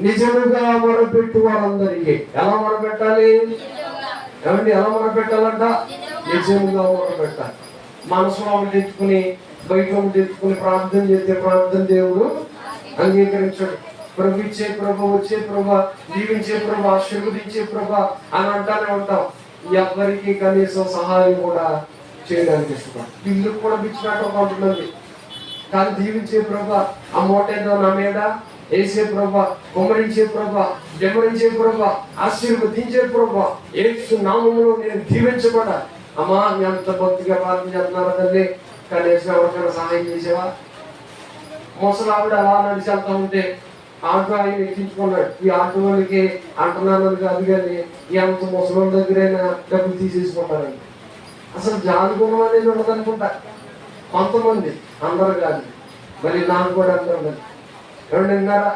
నిజముగా మొరపెట్టు వారందరికీ ఎలా మొరపెట్టాలి? ఏమండి, ఎలా మొరపెట్టాలంట? నిజముగా మొరపెట్టాలి. మనసులో ఒకటి తెచ్చుకుని బయట ఒకటి తెచ్చుకుని ప్రార్థన చేస్తే ప్రార్థన దేవుడు అంగీకరించాడు. ప్రభు ఇచ్చే ప్రభు, వచ్చే ప్రభు, దీవించే ప్రభు, ఆశీర్వదించే ప్రభు అని అంటానే ఉంటాం. ఎవరికి కనీసం సహాయం కూడా చేయడానికి ఇష్టం. ఇల్లు కూడా పిచ్చినట్టు కొంటున్నది. కానీ దీవించే ప్రభు, ఆ మూటేదో నా మీద వేసే ప్రభు, కుమ్మరించే ప్రభు, జమరించే ప్రభు, ఆశీర్వదించే ప్రభు, యేసు నామములో నేను దీవించబడా. అమ్మా, ఎంత భక్తిగా ప్రార్థన చేస్తున్నారా తల్లి? కనీసం ఎవరికైనా సహాయం చేసేవా? ముసలావిడ అలా నడిచి వెళ్తా ఉంటే ఆటో ఆయన ఎక్కించుకున్నాడు. ఈ ఆటో వాళ్ళకి అంటున్నాను కాదు, కానీ ఎంత ముసలి దగ్గరైనా డబ్బులు తీసేసుకుంటారండి. అసలు జానుగుణం అనేది ఉండదనుకుంటా కొంతమంది, అందరు కాదు. మరి నాకు కూడా అందరూ ఎవరు విన్నారా?